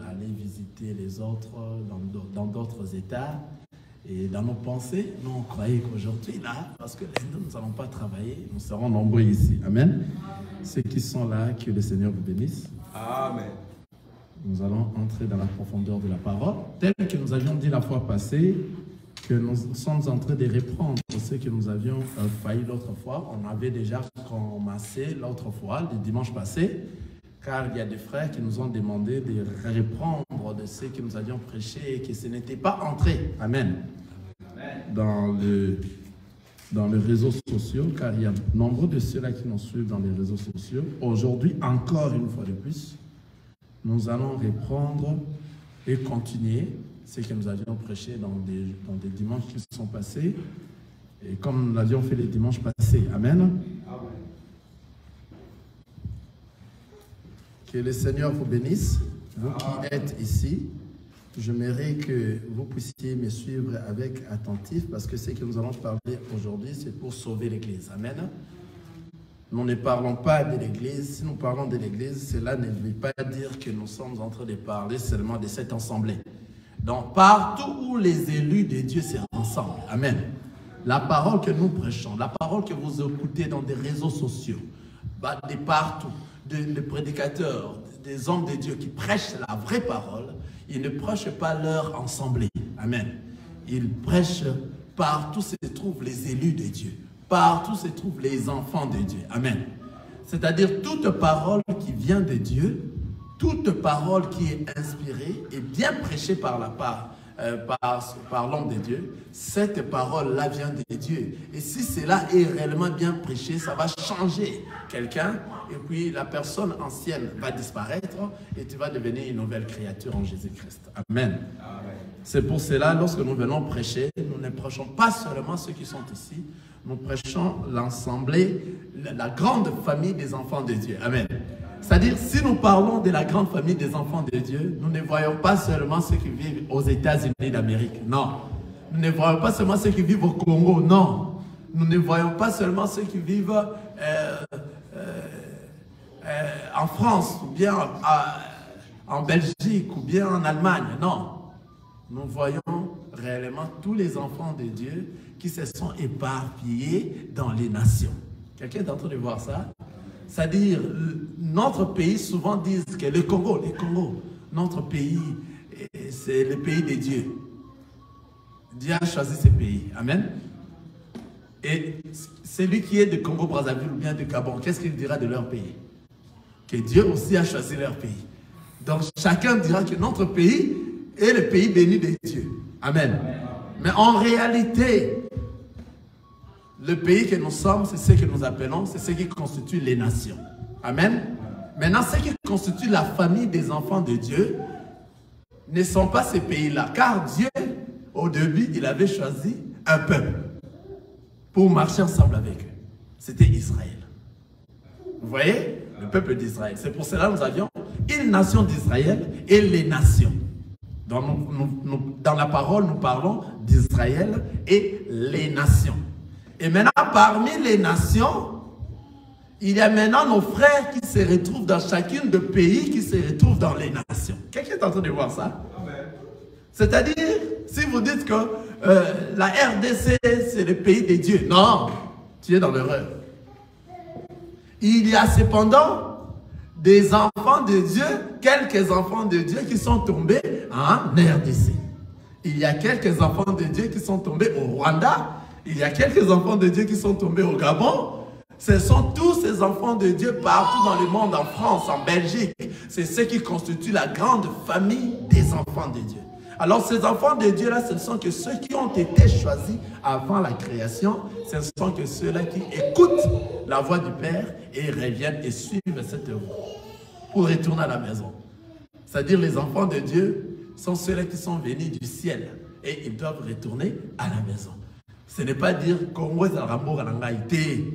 aller visiter les autres dans d'autres États. Et dans nos pensées, nous on croyait qu'aujourd'hui, là, parce que nous n'allons pas travailler, nous serons nombreux ici. Amen. Ceux qui sont là, que le Seigneur vous bénisse. Amen. Nous allons entrer dans la profondeur de la parole, tel que nous avions dit la fois passée, que nous sommes en train de reprendre ce que nous avions failli l'autre fois. On avait déjà commencé l'autre fois, le dimanche passé, car il y a des frères qui nous ont demandé de reprendre de ce que nous avions prêché et que ce n'était pas entré. Amen. Dans les réseaux sociaux, car il y a nombre de ceux-là qui nous suivent dans les réseaux sociaux. Aujourd'hui, encore une fois de plus, nous allons reprendre et continuer ce que nous avions prêché dans des dimanches qui se sont passés, et comme nous l'avions fait les dimanches passés. Amen. Que le Seigneur vous bénisse, vous qui êtes ici. J'aimerais que vous puissiez me suivre avec attentif, parce que ce que nous allons parler aujourd'hui, c'est pour sauver l'Église. Amen. Nous ne parlons pas de l'Église. Si nous parlons de l'Église, cela ne veut pas dire que nous sommes en train de parler seulement de cette assemblée. Donc, partout où les élus de Dieu se rassemblent, amen. La parole que nous prêchons, la parole que vous écoutez dans des réseaux sociaux, de partout, des prédicateurs, des hommes de Dieu qui prêchent la vraie parole, ils ne prêchent pas leur assemblée. Amen. Ils prêchent partout se trouvent les élus de Dieu. Partout se trouvent les enfants de Dieu. Amen. C'est-à-dire toute parole qui vient de Dieu, toute parole qui est inspirée et bien prêchée par l'homme de Dieu, cette parole-là vient de Dieu. Et si cela est réellement bien prêché, ça va changer quelqu'un, et puis la personne ancienne va disparaître et tu vas devenir une nouvelle créature en Jésus-Christ. Amen. C'est pour cela, lorsque nous venons prêcher, nous ne prêchons pas seulement ceux qui sont ici, nous prêchons l'assemblée, la grande famille des enfants de Dieu. Amen. C'est-à-dire, si nous parlons de la grande famille des enfants de Dieu, nous ne voyons pas seulement ceux qui vivent aux États-Unis d'Amérique. Non. Nous ne voyons pas seulement ceux qui vivent au Congo. Non. Nous ne voyons pas seulement ceux qui vivent en France, ou bien en Belgique, ou bien en Allemagne. Non. Nous voyons réellement tous les enfants de Dieu qui se sont éparpillés dans les nations. Quelqu'un est en train de voir ça? C'est-à-dire, notre pays souvent disent que le Congo, notre pays, c'est le pays de Dieu. Dieu a choisi ce pays. Amen. Et celui qui est de Congo-Brazzaville ou bien de Gabon, qu'est-ce qu'il dira de leur pays? Que Dieu aussi a choisi leur pays. Donc, chacun dira que notre pays est le pays béni de Dieu. Amen. Mais en réalité, le pays que nous sommes, c'est ce que nous appelons, c'est ce qui constitue les nations. Amen. Maintenant, ce qui constitue la famille des enfants de Dieu ne sont pas ces pays-là. Car Dieu, au début, il avait choisi un peuple pour marcher ensemble avec eux. C'était Israël. Vous voyez? Le peuple d'Israël. C'est pour cela que nous avions une nation d'Israël et les nations. Dans la parole, nous parlons d'Israël et les nations. Et maintenant, parmi les nations, il y a maintenant nos frères qui se retrouvent dans chacune des pays qui se retrouvent dans les nations. Quelqu'un est en train de voir ça? C'est-à-dire, si vous dites que la RDC, c'est le pays des dieux. Non, tu es dans l'erreur. Il y a cependant des enfants de Dieu, quelques enfants de Dieu qui sont tombés en RDC. Il y a quelques enfants de Dieu qui sont tombés au Rwanda. Il y a quelques enfants de Dieu qui sont tombés au Gabon. Ce sont tous ces enfants de Dieu partout dans le monde, en France, en Belgique. C'est ce qui constitue la grande famille des enfants de Dieu. Alors ces enfants de Dieu là, ce ne sont que ceux qui ont été choisis avant la création. Ce ne sont que ceux-là qui écoutent la voix du Père et reviennent et suivent cette voie pour retourner à la maison. C'est-à-dire les enfants de Dieu sont ceux-là qui sont venus du ciel et ils doivent retourner à la maison. Ce n'est pas dire Congo est Rwandais.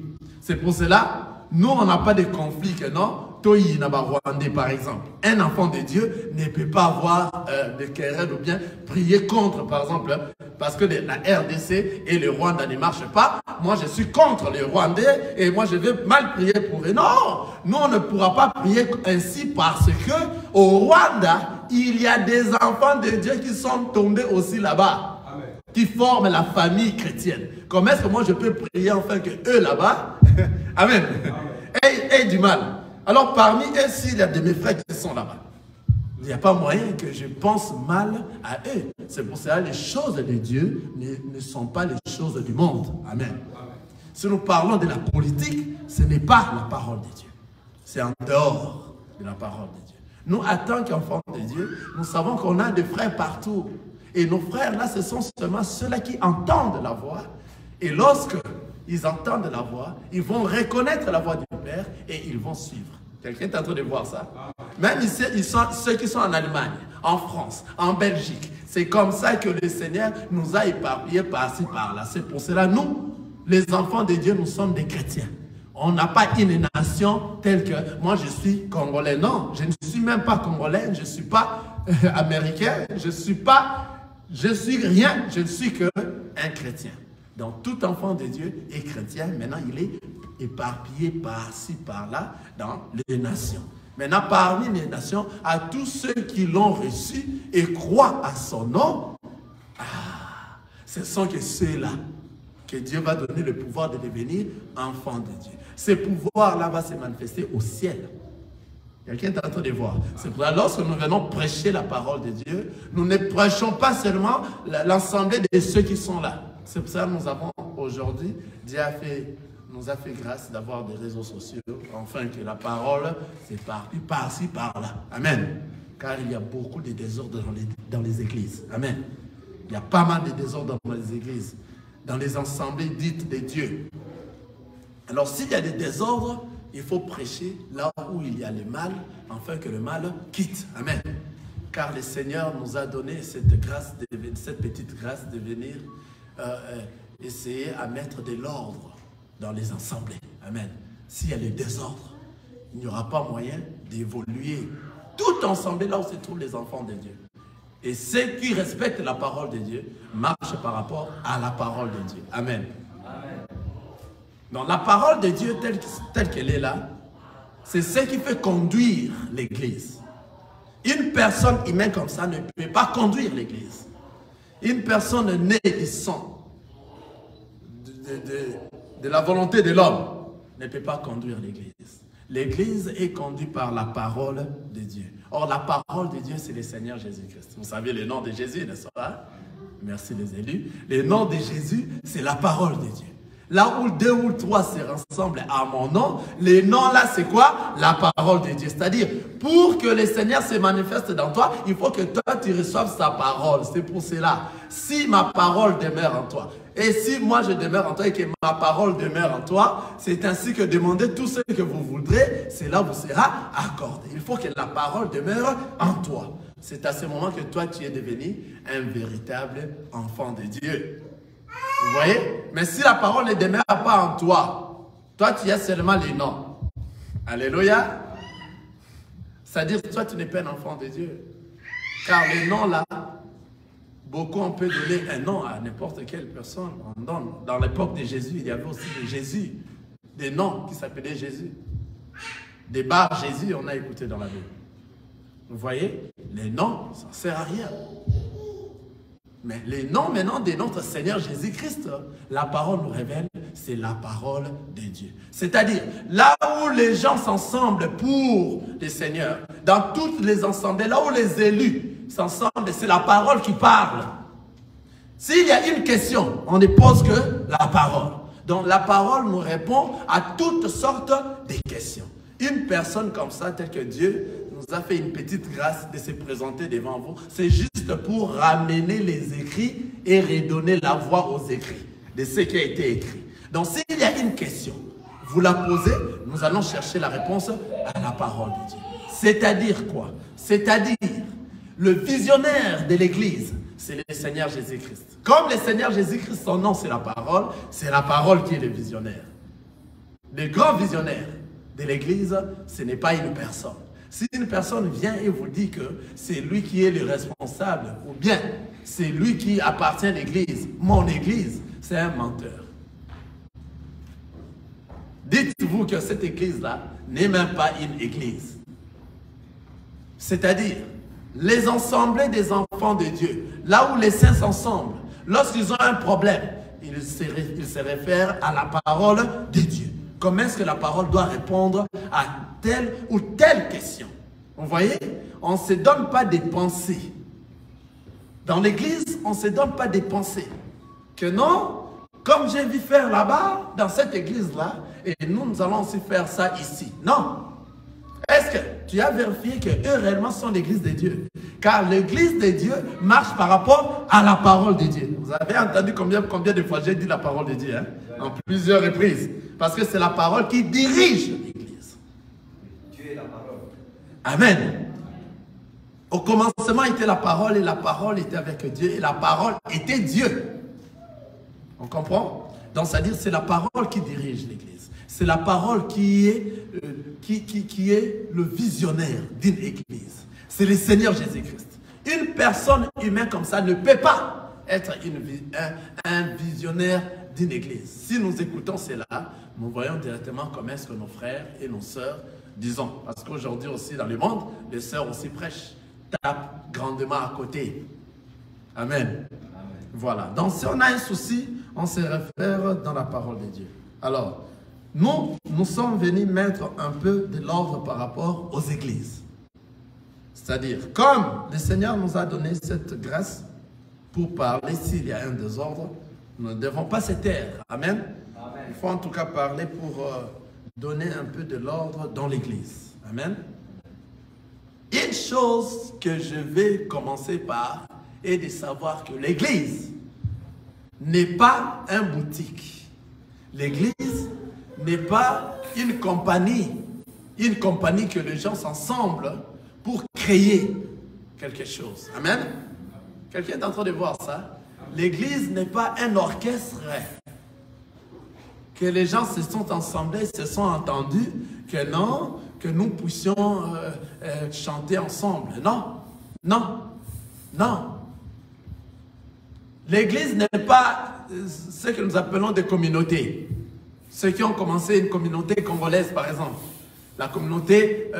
C'est pour cela, nous, on n'a pas de conflit que non. Toyi Naba Rwandais, par exemple. Un enfant de Dieu ne peut pas avoir de querelle ou bien prier contre, par exemple, parce que la RDC et le Rwanda ne marchent pas. Moi, je suis contre les Rwandais et moi, je vais mal prier pour eux. Non, nous, on ne pourra pas prier ainsi parce que au Rwanda, il y a des enfants de Dieu qui sont tombés aussi là-bas, qui forment la famille chrétienne. Comment est-ce que moi je peux prier enfin que eux là-bas, amen, aient du mal? Alors parmi eux, s'il y a de mes frères qui sont là-bas, il n'y a pas moyen que je pense mal à eux. C'est pour cela que les choses de Dieu ne sont pas les choses du monde. Amen. Si nous parlons de la politique, ce n'est pas la parole de Dieu. C'est en dehors de la parole de Dieu. Nous, en tant qu'enfants de Dieu, nous savons qu'on a des frères partout. Et nos frères, là, ce sont seulement ceux-là qui entendent la voix. Et lorsque ils entendent la voix, ils vont reconnaître la voix du Père et ils vont suivre. Quelqu'un est en train de voir ça? Même ici, ceux qui sont en Allemagne, en France, en Belgique, c'est comme ça que le Seigneur nous a éparpillés par-ci, par-là. C'est pour cela, nous, les enfants de Dieu, nous sommes des chrétiens. On n'a pas une nation telle que moi je suis congolais. Non, je ne suis même pas congolais, je ne suis pas américain, je suis rien, je ne suis qu'un chrétien. Donc tout enfant de Dieu est chrétien. Maintenant il est éparpillé par-ci, par-là dans les nations. Maintenant parmi les nations, à tous ceux qui l'ont reçu et croient à son nom, ce sont que ceux-là que Dieu va donner le pouvoir de devenir enfant de Dieu. Ce pouvoir-là va se manifester au ciel. Quelqu'un est en train de voir. C'est pour ça, lorsque nous venons prêcher la parole de Dieu, nous ne prêchons pas seulement l'ensemble de ceux qui sont là. C'est pour ça que nous avons aujourd'hui, Dieu nous a fait grâce d'avoir des réseaux sociaux, afin que la parole s'éparpille par-ci, par-là. Amen. Car il y a beaucoup de désordre dans les églises. Amen. Il y a pas mal de désordre dans les églises, dans les assemblées dites de Dieu. Alors s'il y a des désordres, il faut prêcher là où il y a le mal, afin que le mal quitte. Amen. Car le Seigneur nous a donné cette grâce, cette petite grâce de venir essayer à mettre de l'ordre dans les assemblées. Amen. S'il y a le désordre, il n'y aura pas moyen d'évoluer tout ensemble là où se trouvent les enfants de Dieu. Et ceux qui respectent la parole de Dieu marchent par rapport à la parole de Dieu. Amen. Amen. Donc la parole de Dieu telle qu'elle est là, c'est ce qui fait conduire l'Église. Une personne humaine comme ça ne peut pas conduire l'Église. Une personne née du sang, de la volonté de l'homme, ne peut pas conduire l'Église. L'Église est conduite par la parole de Dieu. Or, la parole de Dieu, c'est le Seigneur Jésus-Christ. Vous savez le nom de Jésus, n'est-ce pas? Merci les élus. Le nom de Jésus, c'est la parole de Dieu. Là où 2 ou 3 se rassemblent à mon nom, le nom là, c'est quoi? La parole de Dieu. C'est-à-dire, pour que le Seigneur se manifeste dans toi, il faut que toi, tu reçoives sa parole. C'est pour cela. Si ma parole demeure en toi, et si moi je demeure en toi et que ma parole demeure en toi, c'est ainsi que demandez tout ce que vous voudrez, cela vous sera accordé. Il faut que la parole demeure en toi. C'est à ce moment que toi, tu es devenu un véritable enfant de Dieu. Vous voyez? Mais si la parole ne demeure pas en toi, toi, tu as seulement les noms. Alléluia. C'est-à-dire que toi, tu n'es pas un enfant de Dieu. Car les noms là, beaucoup on peut donner un nom à n'importe quelle personne. On donne. Dans l'époque de Jésus, il y avait aussi de Jésus, des noms qui s'appelaient Jésus. Des bars Jésus, on a écouté dans la Bible. Vous voyez? Les noms, ça ne sert à rien. Mais les noms maintenant de notre Seigneur Jésus-Christ, la parole nous révèle, c'est la parole de Dieu. C'est-à-dire, là où les gens s'assemblent pour le Seigneur, dans toutes les assemblées, là où les élus s'assemblent, c'est la parole qui parle. S'il y a une question, on ne pose que la parole. Donc la parole nous répond à toutes sortes de questions. Une personne comme ça, telle que Dieu nous a fait une petite grâce de se présenter devant vous, c'est juste pour ramener les écrits et redonner la voix aux écrits, de ce qui a été écrit. Donc s'il y a une question, vous la posez, nous allons chercher la réponse à la parole de Dieu. C'est-à-dire quoi? C'est-à-dire, le visionnaire de l'Église, c'est le Seigneur Jésus-Christ. Comme le Seigneur Jésus-Christ, son nom c'est la parole qui est le visionnaire. Le grand visionnaire de l'Église, ce n'est pas une personne. Si une personne vient et vous dit que c'est lui qui est le responsable, ou bien c'est lui qui appartient à l'Église, mon Église, c'est un menteur. Dites-vous que cette Église-là n'est même pas une Église. C'est-à-dire, les assemblées des enfants de Dieu, là où les saints s'assemblent, lorsqu'ils ont un problème, ils se réfèrent à la parole de Dieu. Comment est-ce que la parole doit répondre à telle ou telle question? Vous voyez, on ne se donne pas des pensées. Dans l'église, on ne se donne pas des pensées. Que non, comme j'ai vu faire là-bas, dans cette église-là, et nous allons aussi faire ça ici. Non. Est-ce que tu as vérifié qu'eux réellement sont l'église de Dieu? Car l'église de Dieu marche par rapport à la parole de Dieu. Vous avez entendu combien de fois j'ai dit la parole de Dieu, hein? En plusieurs reprises. Parce que c'est la parole qui dirige l'église. Dieu est la parole. Amen. Au commencement était la parole et la parole était avec Dieu et la parole était Dieu. On comprend? Donc, c'est-à-dire c'est la parole qui dirige l'église. C'est la parole qui est le visionnaire d'une église. C'est le Seigneur Jésus-Christ. Une personne humaine comme ça ne peut pas être un visionnaire d'une église. Si nous écoutons cela, nous voyons directement comment est-ce que nos frères et nos sœurs disons. Parce qu'aujourd'hui aussi dans le monde, les sœurs aussi prêchent, tapent grandement à côté. Amen. Voilà. Donc si on a un souci, on se réfère dans la parole de Dieu. Alors, nous sommes venus mettre un peu de l'ordre par rapport aux églises. C'est-à-dire, comme le Seigneur nous a donné cette grâce pour parler s'il y a un désordre, nous ne devons pas se taire. Amen. Amen. Il faut en tout cas parler pour donner un peu de l'ordre dans l'église. Amen. Une chose que je vais commencer par est de savoir que l'église n'est pas un boutique. L'église n'est pas une compagnie que les gens s'assemblent pour créer quelque chose. Amen. Quelqu'un est en train de voir ça? L'église n'est pas un orchestre que les gens se sont assemblés, se sont entendus, que non, que nous puissions chanter ensemble. Non, non, non. L'église n'est pas ce que nous appelons des communautés. Ceux qui ont commencé une communauté congolaise, par exemple, la communauté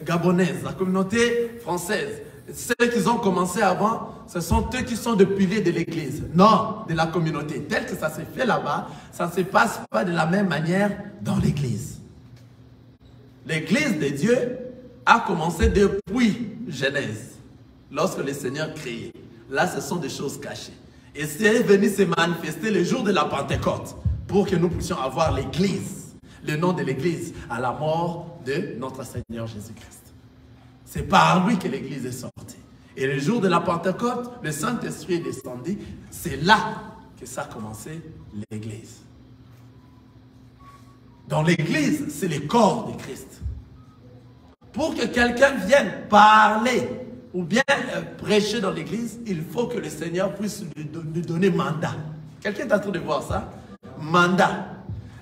gabonaise, la communauté française. Ceux qui ont commencé avant, ce sont eux qui sont des piliers de l'église. Non, de la communauté. Tel que ça s'est fait là-bas, ça ne se passe pas de la même manière dans l'église. L'église de Dieu a commencé depuis Genèse, lorsque le Seigneur créait. Là, ce sont des choses cachées. Et c'est venu se manifester le jour de la Pentecôte pour que nous puissions avoir l'église, le nom de l'église, à la mort de notre Seigneur Jésus-Christ. C'est par lui que l'église est sortie. Et le jour de la Pentecôte, le Saint-Esprit est descendu. C'est là que ça a commencé l'église. Dans l'église, c'est le corps de Christ. Pour que quelqu'un vienne parler ou bien prêcher dans l'église, il faut que le Seigneur puisse lui donner mandat. Quelqu'un est en train de voir ça? Mandat.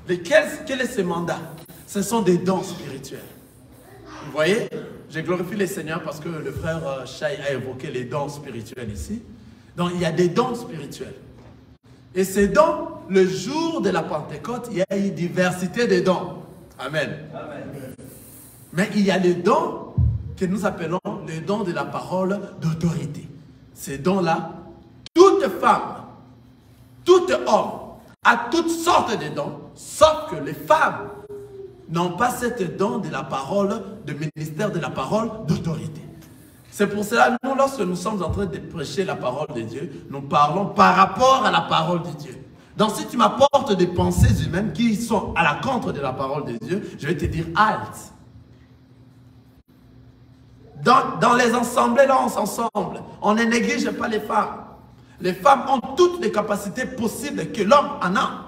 Quel est ce mandat? Ce sont des dons spirituels. Vous voyez? Je glorifie le Seigneur parce que le frère Chai a évoqué les dons spirituels ici. Donc, il y a des dons spirituels. Et ces dons, le jour de la Pentecôte, il y a une diversité de dons. Amen. Amen. Mais il y a les dons que nous appelons les dons de la parole d'autorité. Ces dons-là, toute femme, tout homme a toutes sortes de dons, sauf que les femmes n'ont pas cette don de la parole, de ministère de la parole d'autorité. C'est pour cela, nous, lorsque nous sommes en train de prêcher la parole de Dieu, nous parlons par rapport à la parole de Dieu. Donc, si tu m'apportes des pensées humaines qui sont à la contre de la parole de Dieu, je vais te dire halte. Dans les assemblées, là, on s'assemble. On ne néglige pas les femmes. Les femmes ont toutes les capacités possibles que l'homme en a.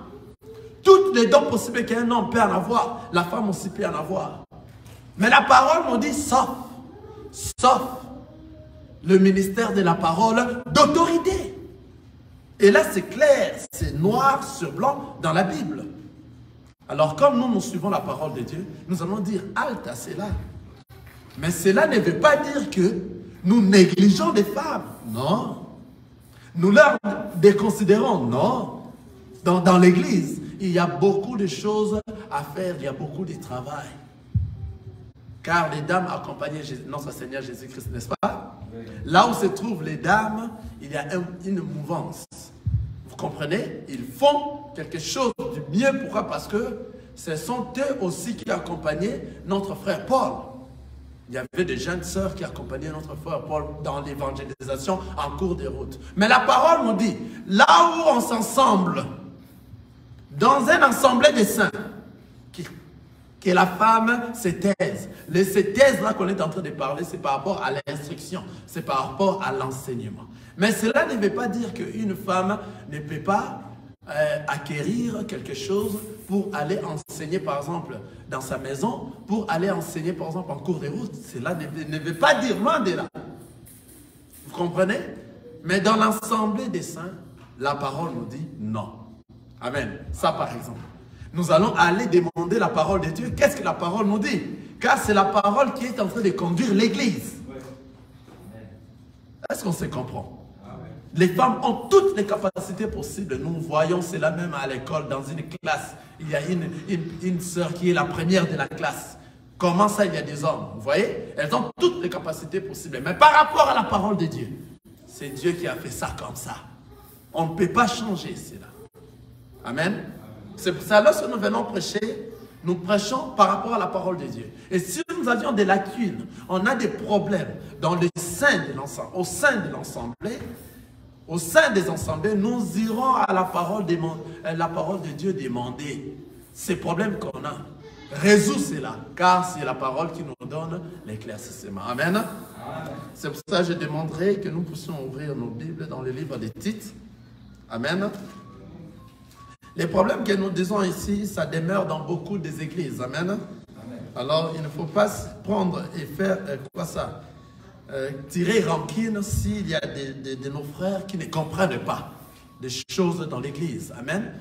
Toutes les dons possibles qu'un homme peut en avoir, la femme aussi peut en avoir. Mais la parole nous dit sauf le ministère de la parole d'autorité. Et là, c'est clair, c'est noir sur blanc dans la Bible. Alors, comme nous suivons la parole de Dieu, nous allons dire halte à cela. Mais cela ne veut pas dire que nous négligeons les femmes. Non. Nous leur déconsidérons. Non. Dans l'église, il y a beaucoup de choses à faire, il y a beaucoup de travail. Car les dames accompagnaient notre Seigneur Jésus-Christ, n'est-ce pas? Là où se trouvent les dames, il y a une mouvance. Vous comprenez? Ils font quelque chose du mieux. Pourquoi? Parce que ce sont eux aussi qui accompagnaient notre frère Paul. Il y avait des jeunes sœurs qui accompagnaient notre frère Paul dans l'évangélisation en cours de route. Mais la parole nous dit, là où on s'assemble, dans un assemblée des saints, que la femme se taise. Ces thèses-là qu'on est en train de parler, c'est par rapport à l'instruction, c'est par rapport à l'enseignement. Mais cela ne veut pas dire qu'une femme ne peut pas acquérir quelque chose pour aller enseigner, par exemple, dans sa maison, pour aller enseigner, par exemple, en cours de route. Cela ne veut pas dire loin de là. Vous comprenez? Mais dans l'assemblée des saints, la parole nous dit non. Amen. Ça, par exemple. Nous allons aller demander la parole de Dieu. Qu'est-ce que la parole nous dit? Car c'est la parole qui est en train de conduire l'Église. Est-ce qu'on se comprend? Les femmes ont toutes les capacités possibles. Nous voyons cela même à l'école, dans une classe. Il y a une sœur qui est la première de la classe. Comment ça, il y a des hommes? Vous voyez? Elles ont toutes les capacités possibles. Mais par rapport à la parole de Dieu, c'est Dieu qui a fait ça comme ça. On ne peut pas changer cela. Amen. C'est pour ça, lorsque nous venons prêcher, nous prêchons par rapport à la parole de Dieu. Et si nous avions des lacunes, on a des problèmes dans le sein de l'ensemble, au sein de l'assemblée, au sein des assemblées, nous irons à la parole de Dieu demander ces problèmes qu'on a. Résous cela, car c'est la parole qui nous donne l'éclaircissement. Amen. Amen. C'est pour ça que je demanderai que nous puissions ouvrir nos Bibles dans le livre des Tites. Amen. Les problèmes que nous disons ici, ça demeure dans beaucoup des églises. Amen. Amen. Alors, il ne faut pas prendre et faire quoi ça? Tirer rancune s'il y a de nos frères qui ne comprennent pas des choses dans l'église. Amen.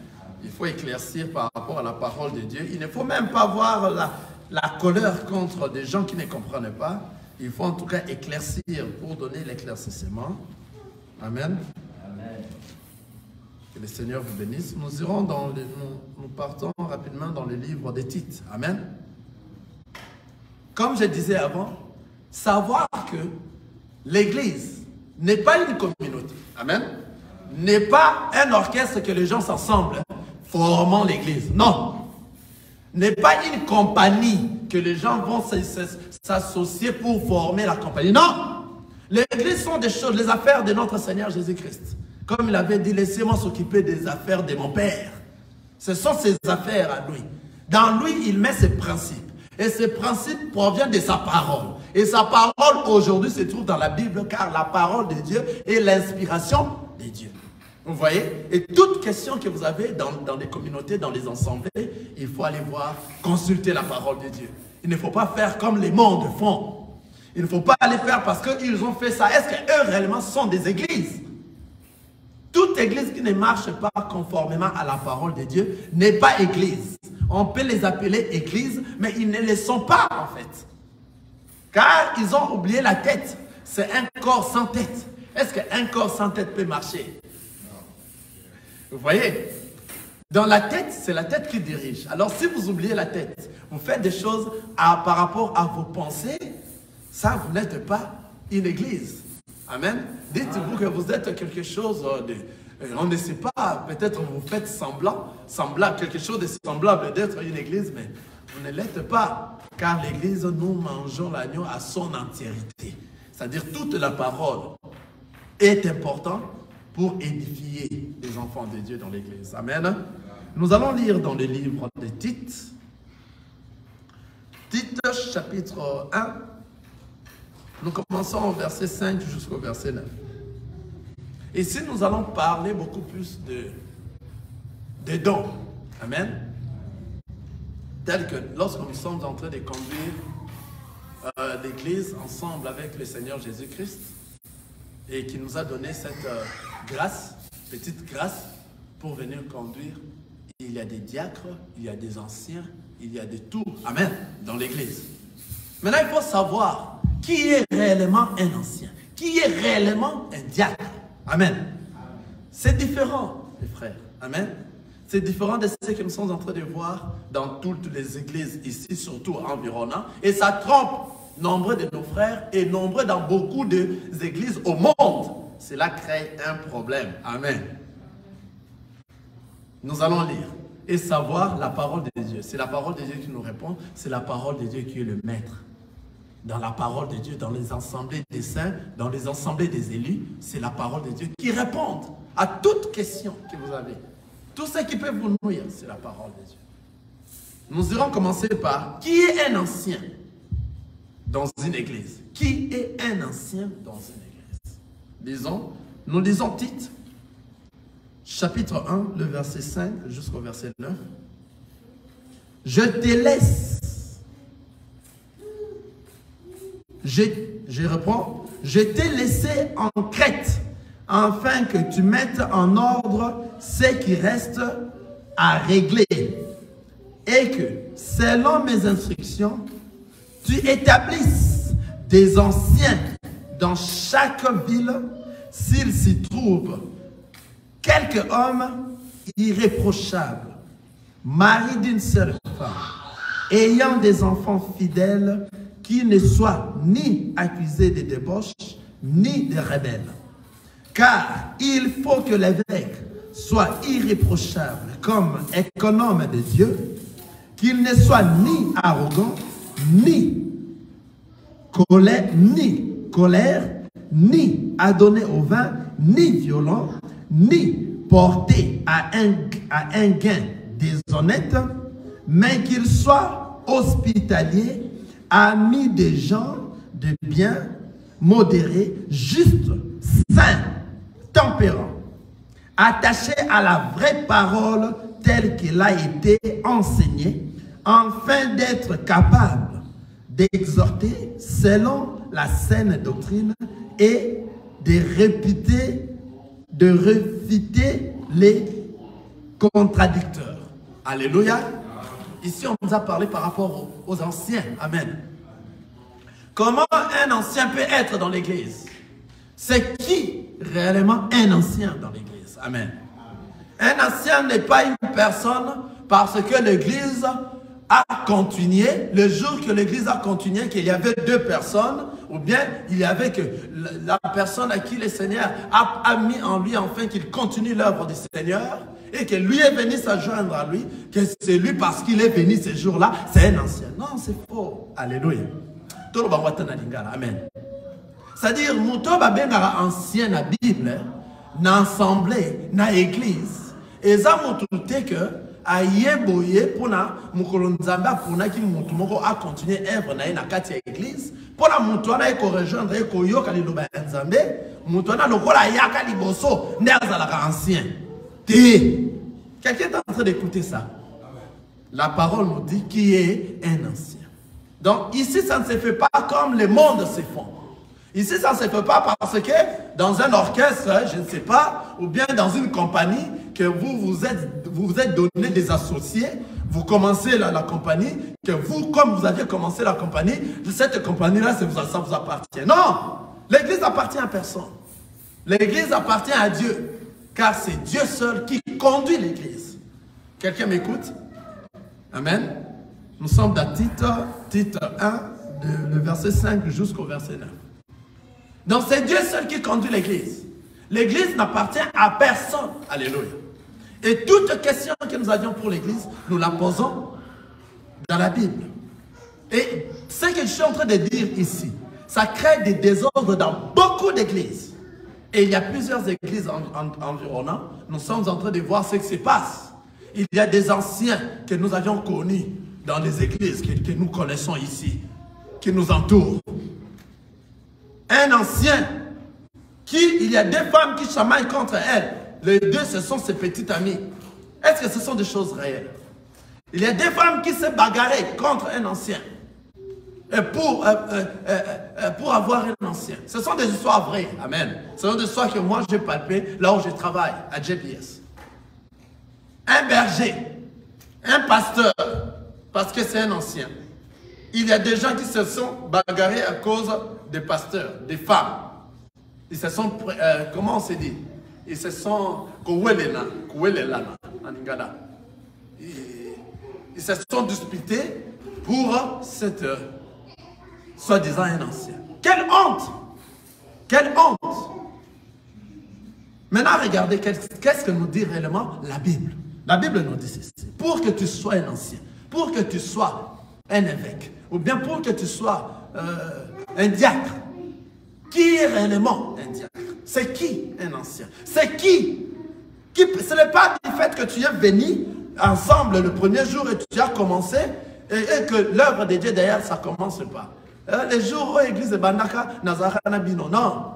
Il faut éclaircir par rapport à la parole de Dieu. Il ne faut même pas avoir la colère contre des gens qui ne comprennent pas. Il faut en tout cas éclaircir pour donner l'éclaircissement. Amen. Amen. Que le Seigneur vous bénisse. Nous irons nous partons rapidement dans le livre des Tites. Amen. Comme je disais avant, savoir que l'église n'est pas une communauté. Amen. N'est pas un orchestre que les gens s'assemblent formant l'église. Non. N'est pas une compagnie que les gens vont s'associer pour former la compagnie. Non. L'église sont des choses, les affaires de notre Seigneur Jésus-Christ. Comme il avait dit, laissez-moi s'occuper des affaires de mon Père. Ce sont ses affaires à lui. Dans lui, il met ses principes. Et ces principes proviennent de sa parole. Et sa parole aujourd'hui se trouve dans la Bible, car la parole de Dieu est l'inspiration de Dieu. Vous voyez? Et toute question que vous avez dans les communautés, dans les assemblées, il faut aller voir, consulter la parole de Dieu. Il ne faut pas faire comme les mondes font. Il ne faut pas aller faire parce qu'ils ont fait ça. Est-ce qu'eux réellement sont des églises? Toute église qui ne marche pas conformément à la parole de Dieu n'est pas église. On peut les appeler églises, mais ils ne le sont pas en fait. Car ils ont oublié la tête. C'est un corps sans tête. Est-ce qu'un corps sans tête peut marcher? Vous voyez? Dans la tête, c'est la tête qui dirige. Alors si vous oubliez la tête, vous faites des choses par rapport à vos pensées, ça, vous n'êtes pas une église. Amen. Dites-vous que vous êtes quelque chose de... On ne sait pas, peut-être vous faites semblable, quelque chose de semblable d'être une église, mais vous ne l'êtes pas. Car l'église, nous mangeons l'agneau à son entièreté. C'est-à-dire toute la parole est importante pour édifier les enfants de Dieu dans l'église. Amen. Nous allons lire dans le livre de Tite. Tite chapitre 1. Nous commençons au verset 5 jusqu'au verset 9. Ici, nous allons parler beaucoup plus de dons. Amen. Tel que lorsque nous sommes en train de conduire l'Église ensemble avec le Seigneur Jésus-Christ et qui nous a donné cette grâce, petite grâce pour venir conduire. Il y a des diacres, il y a des anciens, il y a de tout. Amen. Dans l'Église. Maintenant, il faut savoir qui est réellement un ancien, qui est réellement un diacre. Amen. C'est différent, les frères. Amen. C'est différent de ce que nous sommes en train de voir dans toutes les églises ici, surtout environnantes. Et ça trompe nombreux de nos frères et nombreux dans beaucoup d'églises au monde. Cela crée un problème. Amen. Nous allons lire et savoir la parole de Dieu. C'est la parole de Dieu qui nous répond. C'est la parole de Dieu qui est le maître. Dans la parole de Dieu, dans les assemblées des saints, dans les assemblées des élus, c'est la parole de Dieu qui répond à toute question que vous avez. Tout ce qui peut vous nourrir, c'est la parole de Dieu. Nous irons commencer par qui est un ancien dans une église? Qui est un ancien dans une église? Nous lisons Tite, chapitre 1, le verset 5 jusqu'au verset 9. Je te laisse. Je reprends. Je t'ai laissé en Crète, afin que tu mettes en ordre ce qui reste à régler, et que, selon mes instructions, tu établisses des anciens dans chaque ville, s'il s'y trouve quelque homme irréprochable, mari d'une seule femme, ayant des enfants fidèles, qui ne soient ni accusés de débauche, ni de rebelles. Car il faut que l'évêque soit irréprochable comme économe de Dieu, qu'il ne soit ni arrogant, ni colère, ni adonné au vin, ni violent, ni porté à un gain déshonnête, mais qu'il soit hospitalier, ami des gens de bien, modéré, juste, saint, tempérant, attaché à la vraie parole telle qu'elle a été enseignée, afin d'être capable d'exhorter selon la saine doctrine et de réfuter les contradicteurs. Alléluia. Ici, on nous a parlé par rapport aux anciens. Amen. Comment un ancien peut être dans l'église? C'est qui réellement un ancien dans l'église? Amen. Un ancien n'est pas une personne parce que l'église a continué, le jour que l'église a continué, qu'il y avait deux personnes, ou bien il y avait que la personne à qui le Seigneur a mis en lui afin qu'il continue l'œuvre du Seigneur, et que lui est venu s'adjoindre à lui, que c'est lui parce qu'il est venu ce jour-là, c'est un ancien. Non, c'est faux. Alléluia. Amen. C'est-à-dire, Mouto Babengara ancien na Bible, na assemblée, na église, et ça montre que ayeboye pona mukolo nzamba pona ki mutu moko a continuer œuvre na na kati ya église pona mutu ana ko rejoindre ko yoka liloba nzambe mutu ana lokola yaka liboso nderza la ancien. Quelqu'un est en train d'écouter ça? La parole nous dit qui est un ancien. Donc ici, ça ne se fait pas comme le monde se font. Ici, ça ne se fait pas parce que dans un orchestre, je ne sais pas, ou bien dans une compagnie, que vous vous êtes donné des associés, vous commencez la compagnie, que vous, comme vous aviez commencé la compagnie, cette compagnie-là, ça vous appartient. Non! L'église appartient à personne. L'église appartient à Dieu. Car c'est Dieu seul qui conduit l'église. Quelqu'un m'écoute? Amen. Nous sommes dans Tite 1, le verset 5 jusqu'au verset 9. Donc c'est Dieu seul qui conduit l'église. L'église n'appartient à personne. Alléluia. Et toute question que nous avions pour l'église, nous la posons dans la Bible. Et ce que je suis en train de dire ici, ça crée des désordres dans beaucoup d'églises. Et il y a plusieurs églises environnantes. Nous sommes en train de voir ce qui se passe. Il y a des anciens que nous avions connus dans les églises que nous connaissons ici, qui nous entourent. Un ancien, il y a deux femmes qui chamaillent contre elle. Les deux, ce sont ses petites amies. Est-ce que ce sont des choses réelles? Il y a deux femmes qui se bagarraient contre un ancien. Et pour avoir un ancien. Ce sont des histoires vraies. Amen. Ce sont des histoires que moi j'ai palpées là où je travaille, à JPS. Un berger, un pasteur, parce que c'est un ancien. Il y a des gens qui se sont bagarrés à cause des pasteurs, des femmes. Ils se sont, comment on se dit? Ils se sont, ils se sont disputés pour soi-disant un ancien. Quelle honte! Quelle honte! Maintenant, regardez, qu'est-ce que nous dit réellement la Bible? La Bible nous dit ceci. Pour que tu sois un ancien, pour que tu sois un évêque, ou bien pour que tu sois un diacre, qui est réellement un diacre? C'est qui un ancien? C'est qui? Ce n'est pas du fait que tu es venu ensemble le premier jour et tu as commencé et que l'œuvre de Dieu derrière ça ne commence pas. Les jours où l'église de Bandaka, Nazara Nabino, non.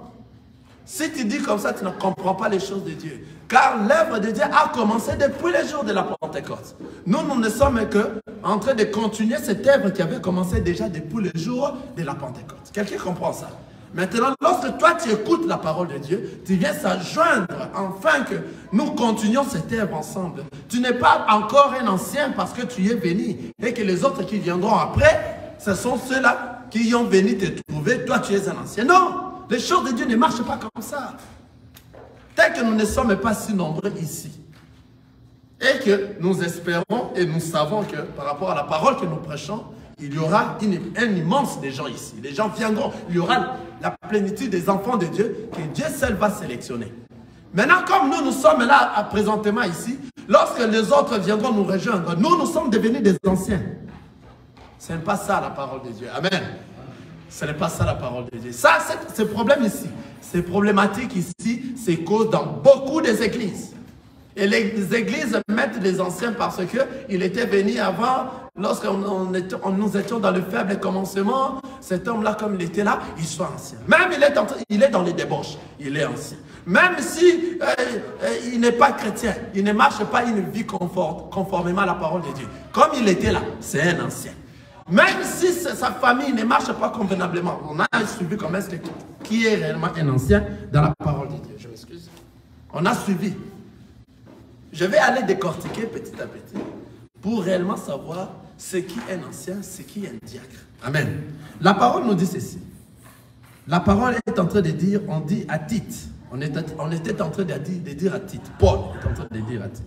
Si tu dis comme ça, tu ne comprends pas les choses de Dieu. Car l'œuvre de Dieu a commencé depuis les jours de la Pentecôte. Nous ne sommes que en train de continuer cette œuvre qui avait commencé déjà depuis le jour de la Pentecôte. Quelqu'un comprend ça? Maintenant, lorsque toi tu écoutes la parole de Dieu, tu viens s'adjoindre afin que nous continuions cette œuvre ensemble. Tu n'es pas encore un ancien parce que tu es venu et que les autres qui viendront après, ce sont ceux-là qui ont venu te trouver. Toi, tu es un ancien. Non! Les choses de Dieu ne marchent pas comme ça. Tel que nous ne sommes pas si nombreux ici. Et que nous espérons et nous savons que par rapport à la parole que nous prêchons, il y aura un immense des gens ici. Les gens viendront. Il y aura la plénitude des enfants de Dieu que Dieu seul va sélectionner. Maintenant, comme nous sommes là présentement ici, lorsque les autres viendront nous rejoindre, nous sommes devenus des anciens. Ce n'est pas ça la parole de Dieu. Amen. Ce n'est pas ça la parole de Dieu. Ça, ce problème ici, ces problématiques ici, c'est cause dans beaucoup des églises. Et les églises mettent les anciens parce qu'ils étaient venus avant, lorsque nous étions dans le faible commencement, cet homme-là, comme il était là, il soit ancien. Même il est dans les débauches, il est ancien. Même si il n'est pas chrétien, il ne marche pas une vie conformément à la parole de Dieu. Comme il était là, c'est un ancien. Même si sa famille ne marche pas convenablement, on a suivi comme est-ce qui est réellement un ancien dans la parole de Dieu. Je m'excuse. On a suivi. Je vais aller décortiquer petit à petit pour réellement savoir ce qui est un ancien, ce qui est un diacre. Amen. La parole nous dit ceci. La parole est en train de dire, on dit à Tite. On était en train de dire à Tite. Paul est en train de dire à Tite.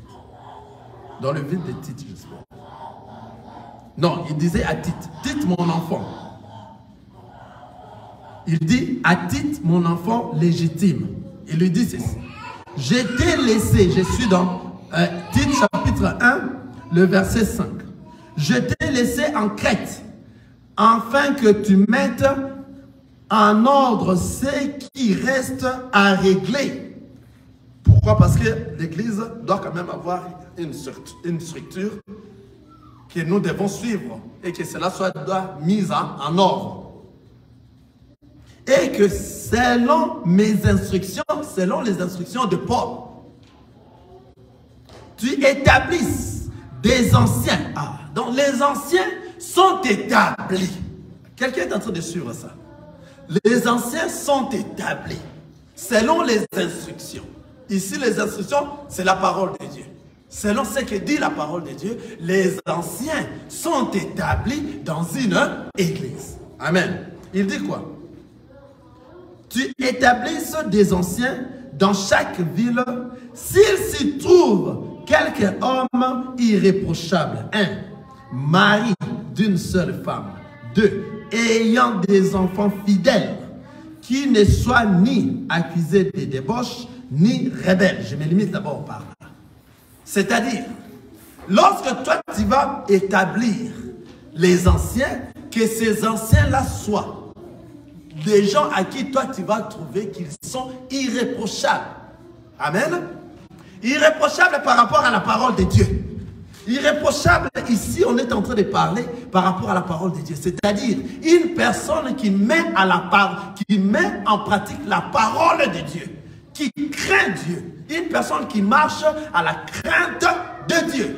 Dans le vide de Tite, j'espère. Non, il disait à Tite, Tite mon enfant. Il dit à Tite mon enfant légitime. Il lui dit ceci. Je t'ai laissé, je suis dans Tite chapitre 1, le verset 5. Je t'ai laissé en Crète, afin que tu mettes en ordre ce qui reste à régler. Pourquoi? Parce que l'Église doit quand même avoir une structure que nous devons suivre et que cela soit mis en ordre. Et que selon mes instructions, selon les instructions de Paul, tu établisses des anciens. Donc les anciens sont établis. Quelqu'un est en train de suivre ça. Les anciens sont établis selon les instructions. Ici, les instructions, c'est la parole de Dieu. Selon ce que dit la parole de Dieu, les anciens sont établis dans une église. Amen. Il dit quoi? Tu établisses des anciens dans chaque ville, s'il s'y trouve quelque homme irréprochable. 1. Mari d'une seule femme. 2. Ayant des enfants fidèles, qui ne soient ni accusés de débauche, ni rebelles. Je me limite d'abord par là. C'est-à-dire, lorsque toi tu vas établir les anciens, que ces anciens-là soient des gens à qui toi tu vas trouver qu'ils sont irréprochables. Amen. Irréprochables par rapport à la parole de Dieu. Irréprochable, ici on est en train de parler par rapport à la parole de Dieu. C'est-à-dire une personne qui met en pratique la parole de Dieu, qui craint Dieu. Une personne qui marche à la crainte de Dieu.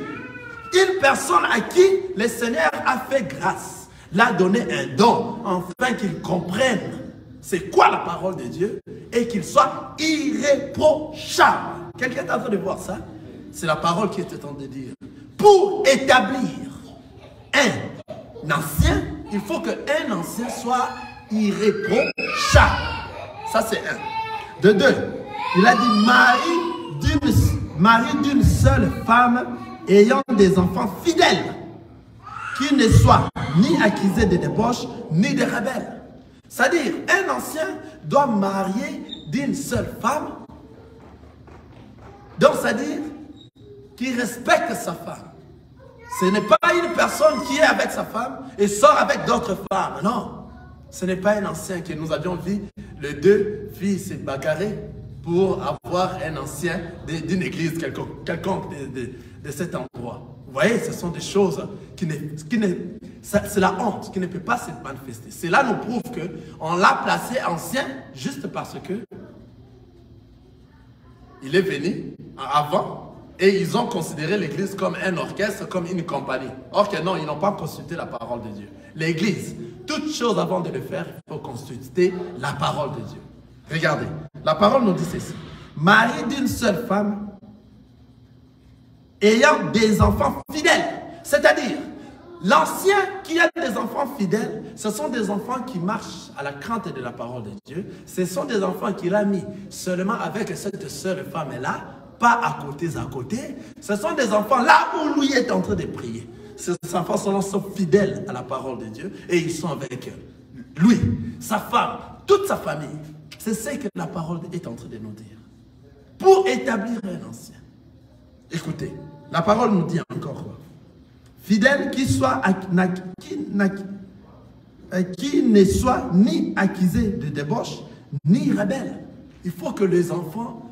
Une personne à qui le Seigneur a fait grâce, l'a donné un don, afin qu'il comprenne c'est quoi la parole de Dieu et qu'il soit irréprochable. Quelqu'un est en train de voir ça? C'est la parole qui est en train de dire. Pour établir un ancien, il faut qu'un ancien soit irréprochable. Ça c'est un. De 2, il a dit mari d'une seule femme ayant des enfants fidèles, qui ne soit ni accusé de débauche, ni de rebelle. C'est-à-dire, un ancien doit marier d'une seule femme. Donc, c'est-à-dire qu'il respecte sa femme. Ce n'est pas une personne qui est avec sa femme et sort avec d'autres femmes. Non. Ce n'est pas un ancien que nous avions vu. Les deux filles se bagarrer pour avoir un ancien d'une église quelconque de cet endroit. Vous voyez, ce sont des choses c'est la honte qui ne peut pas se manifester. Cela nous prouve qu'on l'a placé ancien juste parce que il est venu avant et ils ont considéré l'église comme un orchestre, comme une compagnie. Or que non, ils n'ont pas consulté la parole de Dieu. L'église, toute chose avant de le faire, il faut consulter la parole de Dieu. Regardez, la parole nous dit ceci. Marié d'une seule femme, ayant des enfants fidèles. C'est-à-dire, l'ancien qui a des enfants fidèles, ce sont des enfants qui marchent à la crainte de la parole de Dieu. Ce sont des enfants qu'il a mis seulement avec cette seule femme-là, pas à côté. Ce sont des enfants là où lui est en train de prier. Ces enfants sont fidèles à la parole de Dieu et ils sont avec lui, sa femme, toute sa famille. C'est ce que la parole est en train de nous dire. Pour établir un ancien. Écoutez, la parole nous dit encore quoi? Fidèle qui ne soit ni accusé de débauche, ni rebelle. Il faut que les enfants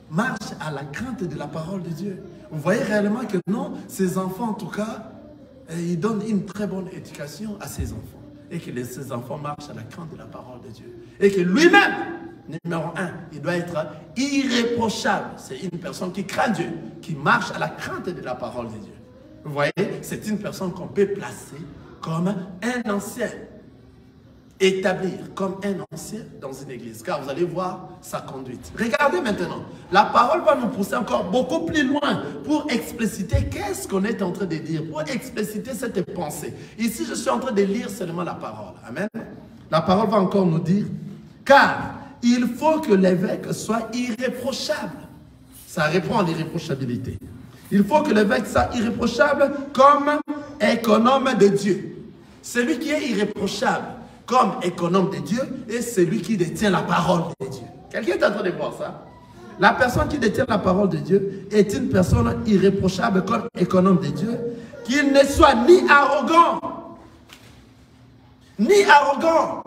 marchent à la crainte de la parole de Dieu. Vous voyez réellement que non, ces enfants en tout cas, ils donnent une très bonne éducation à ces enfants. Et que ces enfants marchent à la crainte de la parole de Dieu. Et que lui-même, numéro 1, il doit être irréprochable. C'est une personne qui craint Dieu, qui marche à la crainte de la parole de Dieu. Vous voyez, c'est une personne qu'on peut placer comme un ancien. Établir comme un ancien dans une église. Car vous allez voir sa conduite. Regardez maintenant. La parole va nous pousser encore beaucoup plus loin pour expliciter qu'est-ce qu'on est en train de dire. Pour expliciter cette pensée. Ici, je suis en train de lire seulement la parole. Amen. La parole va encore nous dire. Car il faut que l'évêque soit irréprochable. Ça répond à l'irréprochabilité. Il faut que l'évêque soit irréprochable comme économe de Dieu. Celui qui est irréprochable comme économe de Dieu et celui qui détient la parole de Dieu. Quelqu'un est en train de voir ça? La personne qui détient la parole de Dieu est une personne irréprochable comme économe de Dieu, qu'il ne soit ni arrogant, ni arrogant.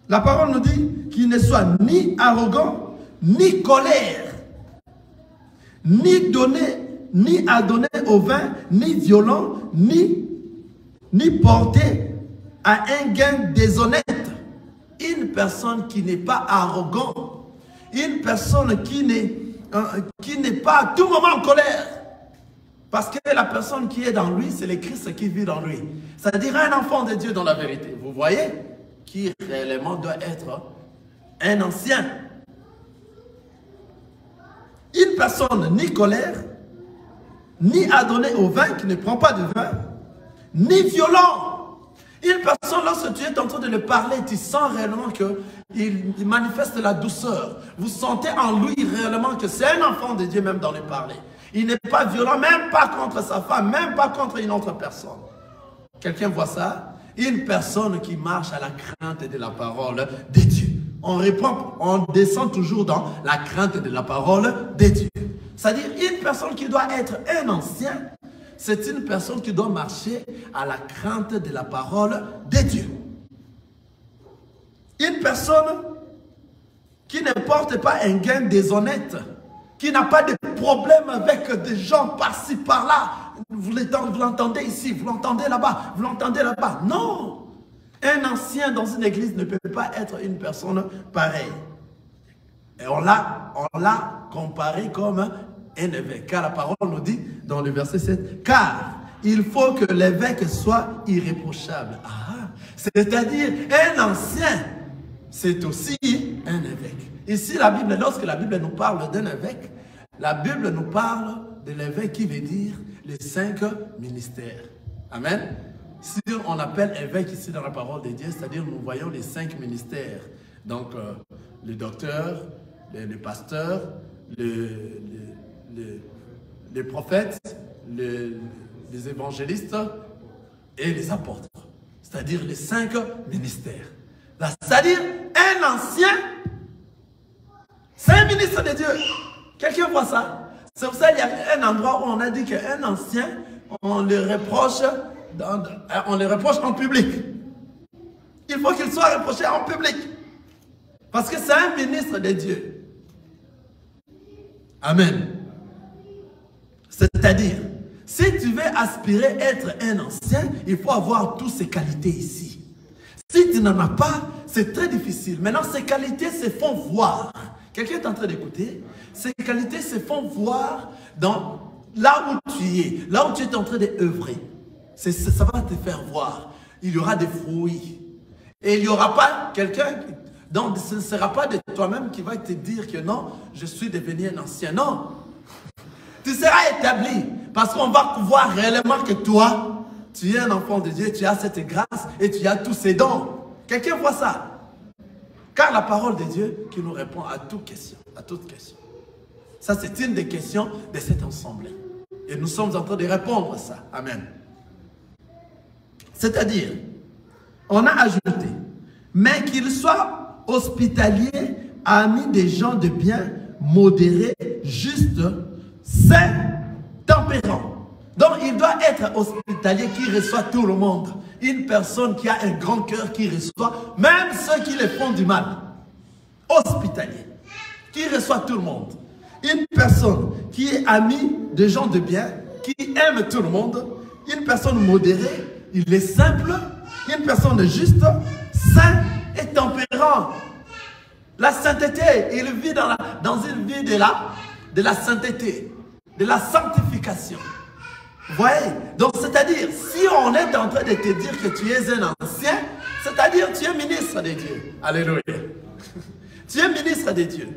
La parole nous dit qu'il ne soit ni arrogant, ni colère, ni à donner au vin, ni violent, ni porté à un gain déshonnête. Une personne qui n'est pas arrogant, une personne qui n'est pas à tout moment en colère. Parce que la personne qui est dans lui, c'est le Christ qui vit dans lui. C'est-à-dire un enfant de Dieu dans la vérité. Vous voyez? Qui réellement doit être un ancien. Une personne ni colère, ni à donner au vin, qui ne prend pas de vin, ni violent. Une personne, lorsque tu es en train de le parler, tu sens réellement qu'il manifeste la douceur. Vous sentez en lui réellement que c'est un enfant de Dieu même dans le parler. Il n'est pas violent, même pas contre sa femme, même pas contre une autre personne. Quelqu'un voit ça? Une personne qui marche à la crainte de la parole de Dieu. On descend toujours dans la crainte de la parole de Dieu. C'est-à-dire une personne qui doit être un ancien, c'est une personne qui doit marcher à la crainte de la parole de Dieu. Une personne qui ne porte pas un gain déshonnête, qui n'a pas de problème avec des gens par-ci, par-là. Vous l'entendez ici, vous l'entendez là-bas, vous l'entendez là-bas. Non! Un ancien dans une église ne peut pas être une personne pareille. Et on l'a comparé comme un évêque. Car la parole nous dit dans le verset 7, car il faut que l'évêque soit irréprochable. C'est-à-dire un ancien, c'est aussi un évêque. Ici, la Bible, lorsque la Bible nous parle d'un évêque, la Bible nous parle de l'évêque qui veut dire les 5 ministères. Amen. Si on appelle évêque ici dans la parole de Dieu, c'est-à-dire nous voyons les 5 ministères. Donc, le docteur, le pasteur, le prophète, les évangélistes et les apôtres. C'est-à-dire les 5 ministères. C'est-à-dire un ancien, c'est un ministre de Dieu. Quelqu'un voit ça? C'est pour ça qu'il y a un endroit où on a dit qu'un ancien, on le reproche en public. Il faut qu'il soit reproché en public. Parce que c'est un ministre de Dieu. Amen. C'est-à-dire, si tu veux aspirer à être un ancien, il faut avoir toutes ces qualités ici. Si tu n'en as pas, c'est très difficile. Maintenant, ces qualités se font voir. Quelqu'un est en train d'écouter? Ces qualités se font voir là où tu es, là où tu es en train d'œuvrer. Ça va te faire voir. Il y aura des fruits. Et il n'y aura pas quelqu'un, donc ce ne sera pas de toi-même qui va te dire que non, je suis devenu un ancien. Non. Tu seras établi parce qu'on va voir réellement que toi, tu es un enfant de Dieu, tu as cette grâce et tu as tous ces dons. Quelqu'un voit ça? Car la parole de Dieu qui nous répond à toute question, Ça, c'est une des questions de cette assemblée. Et nous sommes en train de répondre à ça. Amen. C'est-à-dire, on a ajouté, mais qu'il soit hospitalier, ami des gens de bien, modéré, juste, saint, tempérant. Donc, il doit être hospitalier qui reçoit tout le monde. Une personne qui a un grand cœur qui reçoit, même ceux qui le font du mal. Hospitalier, qui reçoit tout le monde. Une personne qui est amie de gens de bien, qui aime tout le monde. Une personne modérée, il est simple. Une personne juste, saint et tempérant. La sainteté, il vit dans une vie de la sainteté, de la sanctification. Vous voyez? Donc, c'est-à-dire, si on est en train de te dire que tu es un ancien, c'est-à-dire tu es ministre de Dieu. Alléluia. Tu es ministre de Dieu.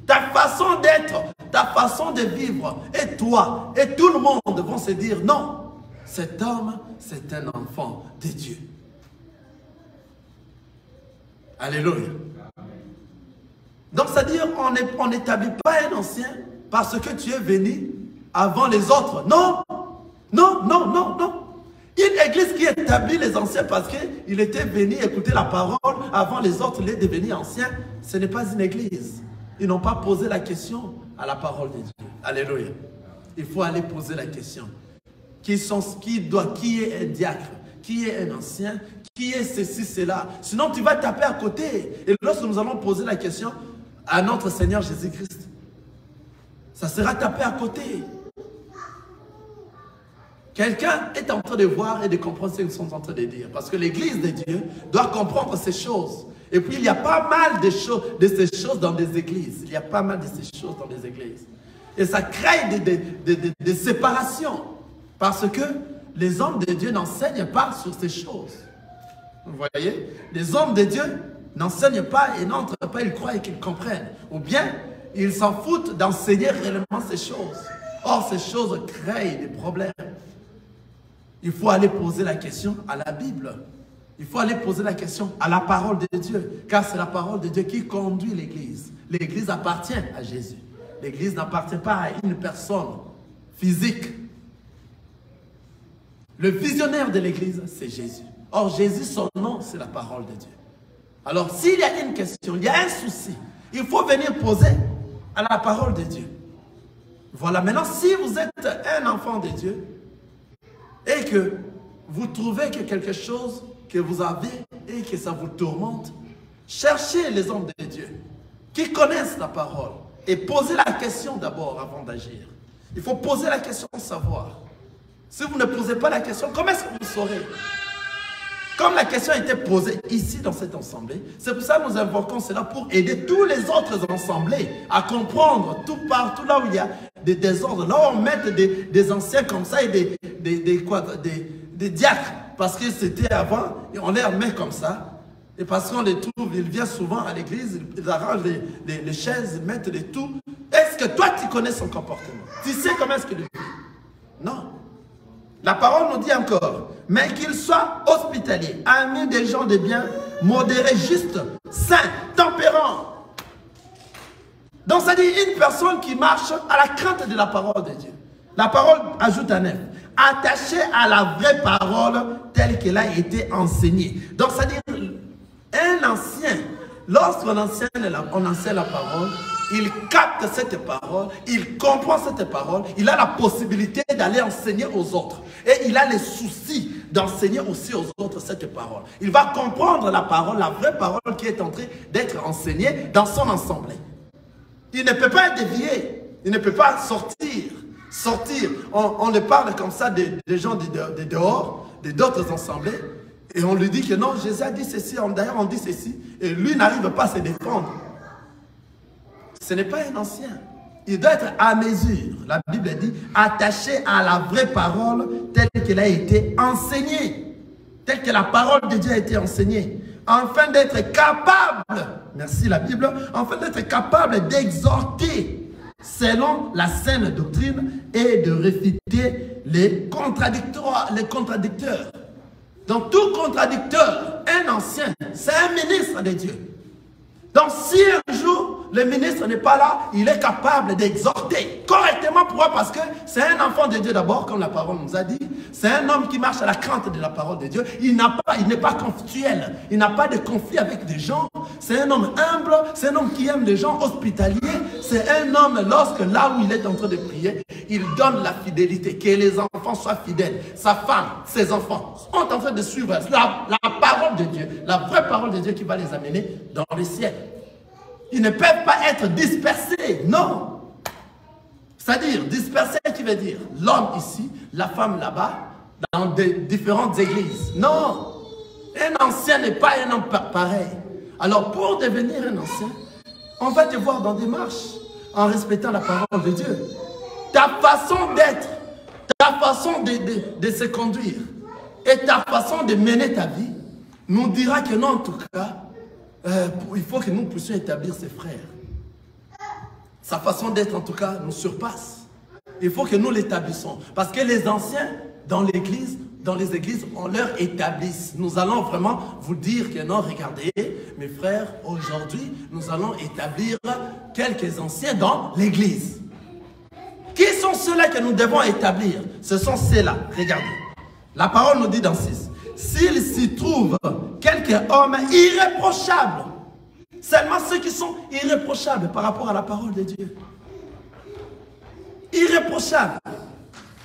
Ta façon d'être, ta façon de vivre, et toi, et tout le monde vont se dire, non, cet homme, c'est un enfant de Dieu. Alléluia. Donc, c'est-à-dire, on n'établit pas un ancien parce que tu es venu avant les autres. Non, non, non, non, non. Une église qui établit les anciens parce qu'il était venu écouter la parole avant les autres, il est devenu ancien, ce n'est pas une église. Ils n'ont pas posé la question à la parole de Dieu. Alléluia. Il faut aller poser la question. Qui est un diacre? Qui est un ancien? Qui est ceci, cela? Sinon, tu vas taper à côté. Et lorsque nous allons poser la question à notre Seigneur Jésus-Christ, ça sera tapé à côté. Quelqu'un est en train de voir et de comprendre ce qu'ils sont en train de dire. Parce que l'église de Dieu doit comprendre ces choses. Et puis, il y a pas mal de ces choses dans des églises. Il y a pas mal de ces choses dans des églises. Et ça crée des séparations. Parce que les hommes de Dieu n'enseignent pas sur ces choses. Vous voyez? Les hommes de Dieu n'enseignent pas et n'entrent pas, ils croient et qu'ils comprennent. Ou bien, ils s'en foutent d'enseigner réellement ces choses. Or, ces choses créent des problèmes. Il faut aller poser la question à la Bible. Il faut aller poser la question à la parole de Dieu. Car c'est la parole de Dieu qui conduit l'église. L'église appartient à Jésus. L'église n'appartient pas à une personne physique. Le visionnaire de l'église, c'est Jésus. Or, Jésus, son nom, c'est la parole de Dieu. Alors, s'il y a une question, il y a un souci, il faut venir poser à la parole de Dieu. Voilà, maintenant, si vous êtes un enfant de Dieu et que vous trouvez que quelque chose que vous avez et que ça vous tourmente, cherchez les hommes de Dieu qui connaissent la parole et posez la question d'abord avant d'agir. Il faut poser la question de savoir. Si vous ne posez pas la question, comment est-ce que vous saurez? Comme la question a été posée ici dans cette assemblée, c'est pour ça que nous invoquons cela pour aider tous les autres assemblées à comprendre tout partout là où il y a des désordres. Là où on met des anciens comme ça et des diacres, parce que c'était avant, et on les remet comme ça. Et parce qu'on les trouve, ils viennent souvent à l'église, ils arrangent les chaises, ils mettent les tout. Est-ce que toi tu connais son comportement? Tu sais comment est-ce qu'il vit? Non. La parole nous dit encore, mais qu'il soit hospitalier, ami des gens de bien, modéré, juste, saint, tempérant. Donc ça dit une personne qui marche à la crainte de la parole de Dieu. La parole ajoute à 9. Attaché à la vraie parole telle qu'elle a été enseignée. Donc, c'est-à-dire, un ancien, lorsqu'on enseigne la parole, il capte cette parole, il comprend cette parole, il a la possibilité d'aller enseigner aux autres. Et il a les soucis d'enseigner aussi aux autres cette parole. Il va comprendre la parole, la vraie parole qui est en train d'être enseignée dans son assemblée. Il ne peut pas dévier, il ne peut pas sortir. On le parle comme ça des gens de dehors, d'autres assemblées, et on lui dit que non, Jésus a dit ceci, d'ailleurs on dit ceci, et lui n'arrive pas à se défendre. Ce n'est pas un ancien. Il doit être à mesure. La Bible dit, attaché à la vraie parole telle qu'elle a été enseignée, telle que la parole de Dieu a été enseignée, afin d'être capable, merci la Bible, afin d'être capable d'exhorter selon la saine doctrine et de réfuter les contradicteurs. Donc tout contradicteur, un ancien, c'est un ministre de Dieu. Donc si un jour le ministre n'est pas là, il est capable d'exhorter correctement. Pourquoi? Parce que c'est un enfant de Dieu d'abord, comme la parole nous a dit. C'est un homme qui marche à la crainte de la parole de Dieu. Il n'est pas conflictuel. Il n'a pas de conflit avec des gens. C'est un homme humble. C'est un homme qui aime les gens, hospitaliers. C'est un homme, lorsque là où il est en train de prier, il donne la fidélité. Que les enfants soient fidèles. Sa femme, ses enfants sont en train de suivre la parole de Dieu. La vraie parole de Dieu qui va les amener dans le ciel. Ils ne peuvent pas être dispersés. Non. C'est-à-dire, dispersé qui veut dire l'homme ici, la femme là-bas, dans différentes églises. Non. Un ancien n'est pas un homme pareil. Alors, pour devenir un ancien, on va te voir dans des marches, en respectant la parole de Dieu. Ta façon d'être, ta façon de se conduire, et ta façon de mener ta vie, nous dira que non, en tout cas, il faut que nous puissions établir ses frères. Sa façon d'être, en tout cas, nous surpasse. Il faut que nous l'établissons. Parce que les anciens, dans l'église, dans les églises, on leur établisse. Nous allons vraiment vous dire que non, regardez, mes frères, aujourd'hui, nous allons établir quelques anciens dans l'église. Qui sont ceux-là que nous devons établir? Ce sont ceux-là. Regardez. La parole nous dit dans 6. S'il s'y trouve quelques hommes irréprochables, seulement ceux qui sont irréprochables par rapport à la parole de Dieu. Irréprochables.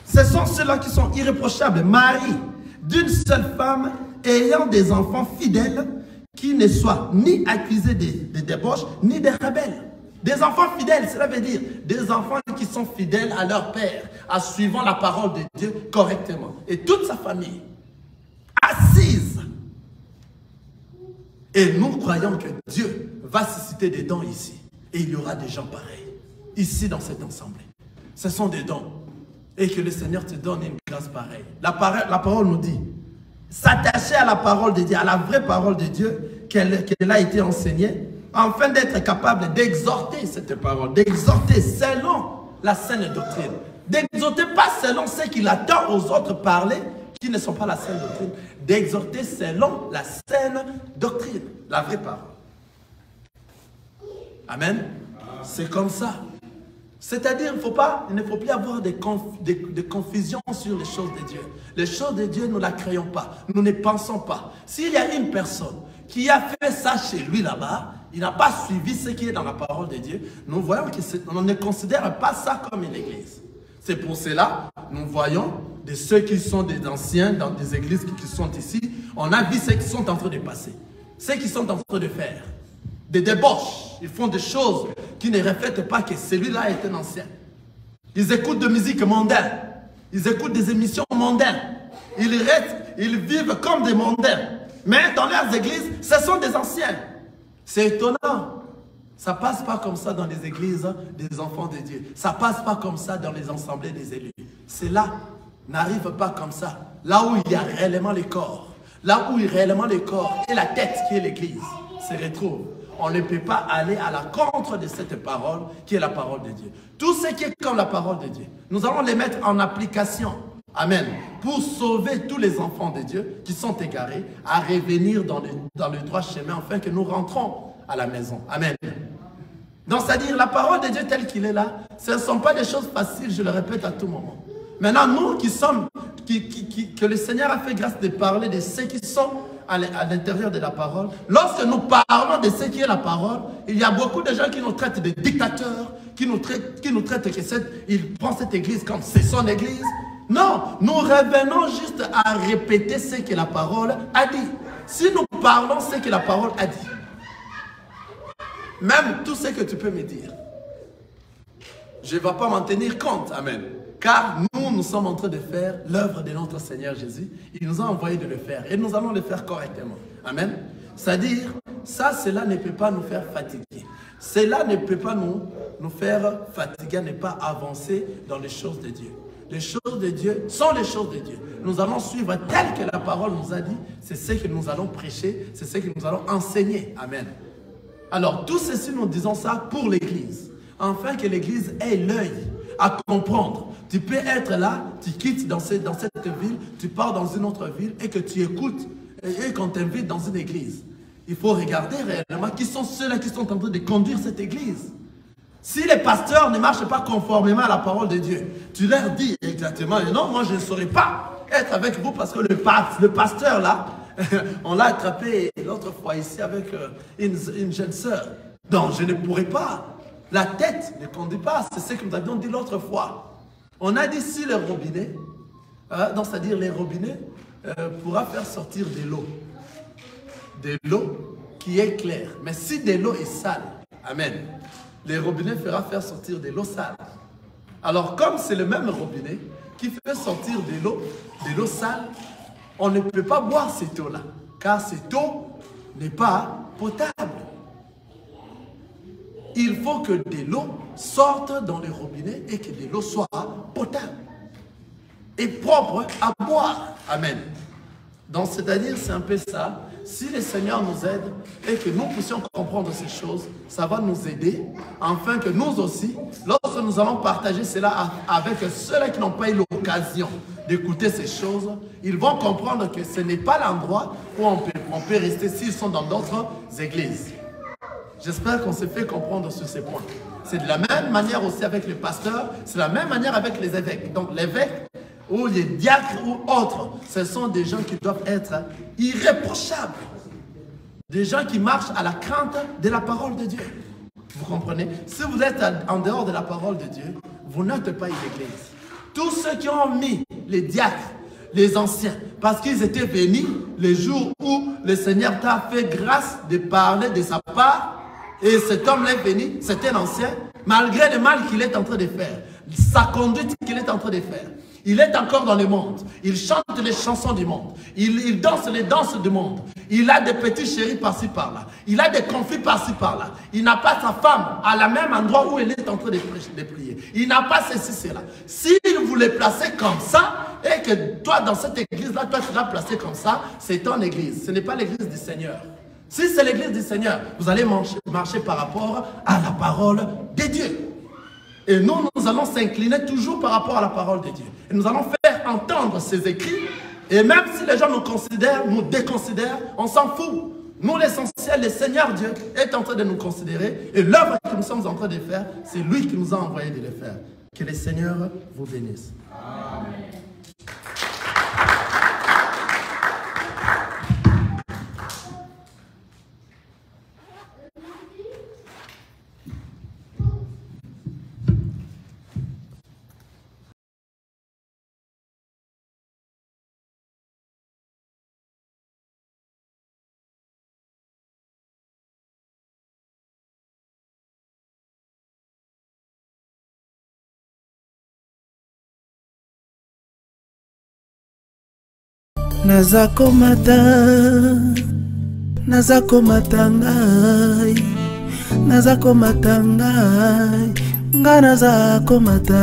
Ce sont ceux-là qui sont irréprochables. Mari d'une seule femme ayant des enfants fidèles qui ne soient ni accusés de débauche ni de rebelles. Des enfants fidèles, cela veut dire des enfants qui sont fidèles à leur père, en suivant la parole de Dieu correctement. Et toute sa famille assise. Et nous croyons que Dieu va susciter des dons ici. Et il y aura des gens pareils, ici dans cette assemblée. Ce sont des dons. Et que le Seigneur te donne une grâce pareille. La parole nous dit, s'attacher à la parole de Dieu, à la vraie parole de Dieu, qu'elle a été enseignée, afin d'être capable d'exhorter cette parole, d'exhorter selon la saine doctrine. D'exhorter pas selon ce qu'il attend aux autres parler, qui ne sont pas la saine doctrine, d'exhorter selon la saine doctrine, la vraie parole. Amen. C'est comme ça. C'est-à-dire, il ne faut plus avoir de confusion sur les choses de Dieu. Les choses de Dieu, nous ne la créons pas. Nous ne pensons pas. S'il y a une personne qui a fait ça chez lui là-bas, il n'a pas suivi ce qui est dans la parole de Dieu, nous voyons qu'on ne considère pas ça comme une église. C'est pour cela, nous voyons de ceux qui sont des anciens dans des églises qui sont ici, on a vu ceux qui sont en train de passer, ceux qui sont en train de faire des débauches. Ils font des choses qui ne reflètent pas que celui-là est un ancien. Ils écoutent de musique mondaine, ils écoutent des émissions mondaines, ils vivent comme des mondains. Mais dans leurs églises, ce sont des anciens. C'est étonnant. Ça ne passe pas comme ça dans les églises des enfants de Dieu. Ça ne passe pas comme ça dans les assemblées des élus. Cela n'arrive pas comme ça. Là où il y a réellement le corps. Là où réellement le corps et la tête qui est l'église se retrouvent. On ne peut pas aller à l'encontre de cette parole qui est la parole de Dieu. Tout ce qui est comme la parole de Dieu, nous allons les mettre en application. Amen. Pour sauver tous les enfants de Dieu qui sont égarés, à revenir dans le droit chemin afin que nous rentrons à la maison. Amen. Donc, c'est-à-dire, la parole de Dieu telle qu'il est là, ce ne sont pas des choses faciles, je le répète à tout moment. Maintenant, nous qui sommes, que le Seigneur a fait grâce de parler de ceux qui sont à l'intérieur de la parole, lorsque nous parlons de ce qui est la parole, il y a beaucoup de gens qui nous traitent de dictateurs, qui nous traitent que ils prennent cette église comme c'est son église. Non, nous revenons juste à répéter ce que la parole a dit. Si nous parlons ce que la parole a dit, même tout ce que tu peux me dire, je ne vais pas m'en tenir compte. Amen. Car nous sommes en train de faire l'œuvre de notre Seigneur Jésus. Il nous a envoyé de le faire et nous allons le faire correctement. Amen. C'est-à-dire, cela ne peut pas nous faire fatiguer. Cela ne peut pas nous faire fatiguer, ne pas avancer dans les choses de Dieu. Les choses de Dieu sont les choses de Dieu. Nous allons suivre tel que la parole nous a dit. C'est ce que nous allons prêcher, c'est ce que nous allons enseigner. Amen. Alors, tout ceci, nous disons ça pour l'Église. Afin que l'Église ait l'œil à comprendre. Tu peux être là, tu quittes dans cette ville, tu pars dans une autre ville et que tu écoutes et qu'on t'invite dans une église. Il faut regarder réellement qui sont ceux-là qui sont en train de conduire cette église. Si les pasteurs ne marchent pas conformément à la parole de Dieu, tu leur dis exactement, non, moi je ne saurais pas être avec vous parce que le pasteur là, on l'a attrapé l'autre fois ici avec une jeune sœur. Donc je ne pourrais pas. La tête ne conduit pas, c'est ce que nous avions dit l'autre fois. On a dit si le robinet, c'est-à-dire les robinets, pourra faire sortir de l'eau. De l'eau qui est claire. Mais si de l'eau est sale, amen, les robinets fera faire sortir de l'eau sale. Alors comme c'est le même robinet qui fait sortir de l'eau sale, on ne peut pas boire cette eau-là, car cette eau n'est pas potable. Il faut que de l'eau sorte dans les robinets et que de l'eau soit potable et propre à boire. Amen. Donc, c'est-à-dire, c'est un peu ça. Si le Seigneur nous aide et que nous puissions comprendre ces choses, ça va nous aider, afin que nous aussi, lorsque nous allons partager cela avec ceux-là qui n'ont pas eu l'occasion d'écouter ces choses, ils vont comprendre que ce n'est pas l'endroit où on peut rester s'ils sont dans d'autres églises. J'espère qu'on s'est fait comprendre sur ces points. C'est de la même manière aussi avec les pasteurs, c'est de la même manière avec les évêques. Donc l'évêque ou les diacres ou autres, ce sont des gens qui doivent être irréprochables. Des gens qui marchent à la crainte de la parole de Dieu. Vous comprenez? Si vous êtes en dehors de la parole de Dieu, vous n'êtes pas une église. Tous ceux qui ont mis les diacres, les anciens, parce qu'ils étaient venus les jours où le Seigneur t'a fait grâce de parler de sa part, et cet homme est venu, c'était l'ancien, malgré le mal qu'il est en train de faire, sa conduite qu'il est en train de faire. Il est encore dans le monde. Il chante les chansons du monde. Il danse les danses du monde. Il a des petits chéris par-ci par-là. Il a des conflits par-ci par-là. Il n'a pas sa femme à la même endroit où elle est en train de prier. Il n'a pas ceci, cela. S'il vous les placez comme ça, et que toi, dans cette église-là, toi, tu l'as placé comme ça, c'est ton église. Ce n'est pas l'église du Seigneur. Si c'est l'église du Seigneur, vous allez marcher par rapport à la parole de Dieu. Et nous allons s'incliner toujours par rapport à la parole de Dieu. Et nous allons faire entendre ces écrits. Et même si les gens nous considèrent, nous déconsidèrent, on s'en fout. Nous, l'essentiel, le Seigneur Dieu est en train de nous considérer. Et l'œuvre que nous sommes en train de faire, c'est lui qui nous a envoyé de le faire. Que le Seigneur vous bénisse. Amen. Nazakomata ngai, nazakomata ngai, nga nazakomata